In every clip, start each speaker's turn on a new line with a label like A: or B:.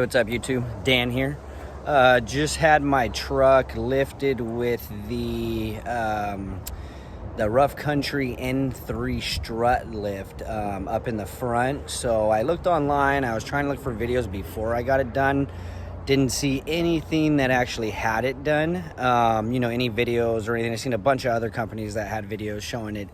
A: what's up YouTube? Dan here. Just had my truck lifted with the Rough Country N3 strut lift up in the front. So I looked online. I was trying to look for videos before I got it done. Didn't see anything that actually had it done, any videos or anything. I've seen a bunch of other companies that had videos showing it,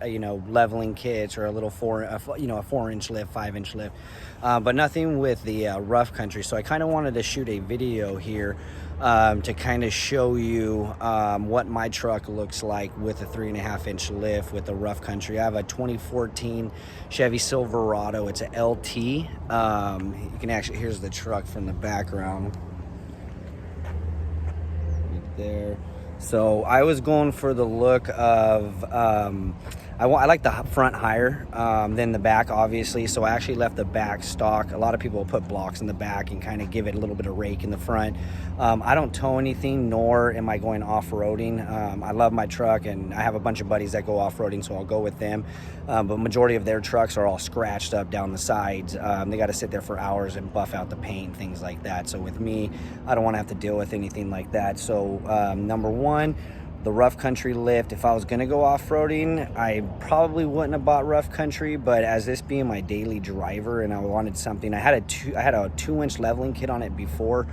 A: leveling kits or a 4-inch lift, 5-inch lift, but nothing with the Rough Country. So I kind of wanted to shoot a video here to kind of show you what my truck looks like with a 3.5-inch lift with the Rough Country. I have a 2014 Chevy Silverado. It's a LT. You can actually, here's the truck from the background. There. So I was going for the look of I like the front higher than the back, obviously, so I actually left the back stock. A lot of people will put blocks in the back and kind of give it a little bit of rake in the front. I don't tow anything, nor am I going off-roading. I love my truck, and I have a bunch of buddies that go off-roading, so I'll go with them, but majority of their trucks are all scratched up down the sides. They got to sit there for hours and buff out the paint, things like that. So with me, I don't want to have to deal with anything like that. So number one, the Rough Country lift. If I was gonna go off-roading, I probably wouldn't have bought Rough Country, but as this being my daily driver and I wanted something, I had a 2-inch leveling kit on it before.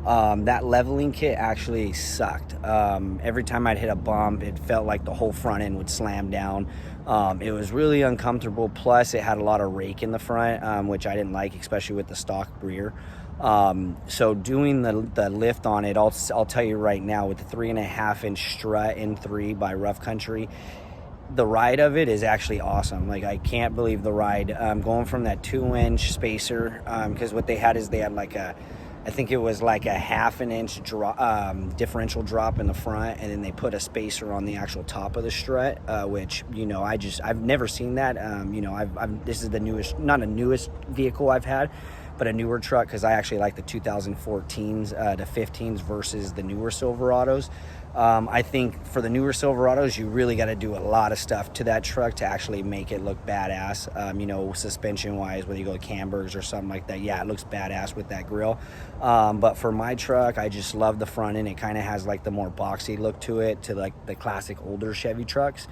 A: That leveling kit actually sucked. Every time I'd hit a bump, it felt like the whole front end would slam down. It was really uncomfortable. Plus it had a lot of rake in the front, which I didn't like, especially with the stock rear. So doing the lift on it, I'll tell you right now, with the 3.5-inch strut N3 by Rough Country, the ride of it is actually awesome. Like, I can't believe the ride. Going from that 2-inch spacer, because what they had is they had like I think it was like a 1/2-inch drop, differential drop in the front, and then they put a spacer on the actual top of the strut, which, I've never seen that. This is the newest, not a newest vehicle I've had, but a newer truck, because I actually like the 2014s to 15s versus the newer Silverados. I think for the newer Silverados, you really got to do a lot of stuff to that truck to actually make it look badass. Suspension wise, whether you go cambers or something like that, yeah, it looks badass with that grill. But for my truck, I just love the front end. It kind of has like the more boxy look to it, to like the classic older Chevy trucks,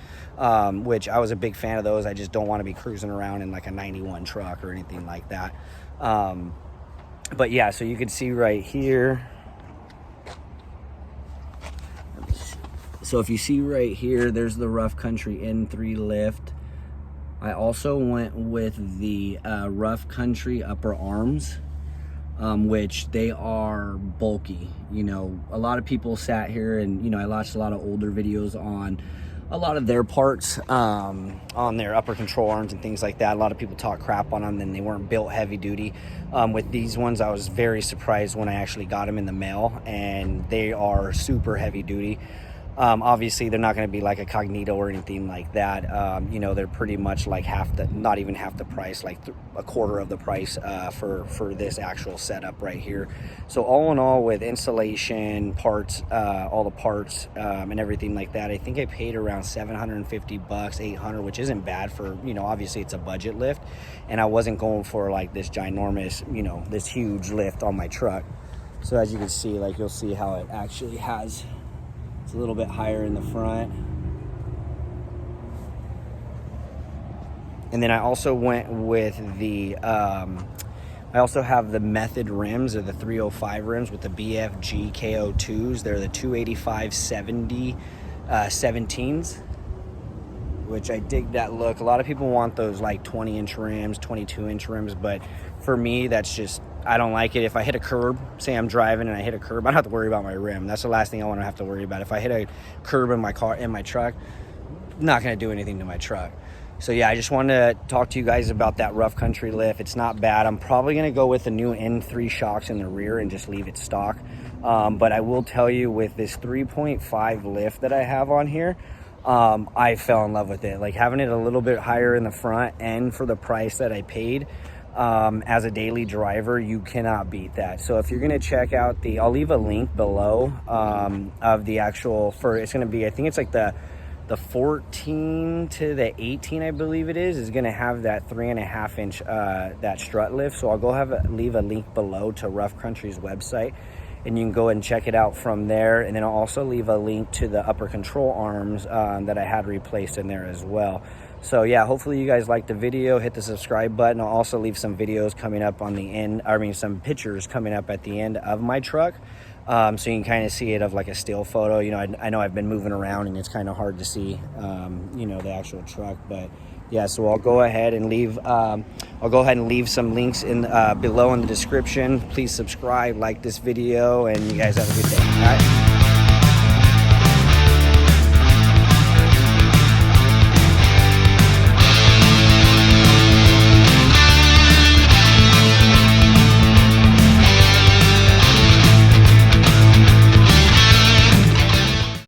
A: which I was a big fan of those. I just don't want to be cruising around in like a 91 truck or anything like that. But yeah, so you can see right here. So if you see right here, there's the Rough Country N3 lift. I also went with the Rough Country upper arms, which they are bulky. A lot of people sat here and, I watched a lot of older videos on a lot of their parts, on their upper control arms and things like that. A lot of people talk crap on them, and they weren't built heavy duty. With these ones, I was very surprised when I actually got them in the mail, and they are super heavy duty. Obviously they're not going to be like a Cognito or anything like that. They're pretty much like not even half the price, like a quarter of the price for this actual setup right here. So all in all, with installation, parts, all the parts, and everything like that, I think I paid around $750, $800, which isn't bad for, obviously it's a budget lift, and I wasn't going for like this ginormous, this huge lift on my truck. So as you can see, like, you'll see how it actually has. It's a little bit higher in the front. And then I also went with the, I also have the Method rims, or the 305 rims with the BFG KO2s. They're the 285/70 17s, which I dig that look. A lot of people want those like 20-inch rims, 22-inch rims, but for me, that's just, I don't like it. If I hit a curb, say I'm driving and I hit a curb, I don't have to worry about my rim. That's the last thing I want to have to worry about. If I hit a curb in my car, in my truck, not going to do anything to my truck. So yeah, I just wanted to talk to you guys about that Rough Country lift. It's not bad. I'm probably going to go with the new N3 shocks in the rear and just leave it stock. But I will tell you, with this 3.5 lift that I have on here, I fell in love with it. Like, having it a little bit higher in the front end for the price that I paid, as a daily driver, you cannot beat that. So if you're going to check out I'll leave a link below, of the actual, it's going to be, I think it's like the The 14 to the 18, I believe it is going to have that 3.5 inch that strut lift. So I'll go leave a link below to Rough Country's website, and you can go and check it out from there. And then I'll also leave a link to the upper control arms that I had replaced in there as well. So yeah, hopefully you guys liked the video. Hit the subscribe button. I'll also leave some videos coming up on the end, some pictures coming up at the end of my truck. So you can kind of see it of like a still photo. You know, I know I've been moving around and it's kind of hard to see, you know, the actual truck. But yeah, so I'll go ahead and leave some links in below in the description. Please subscribe, like this video, and you guys have a good day. All right.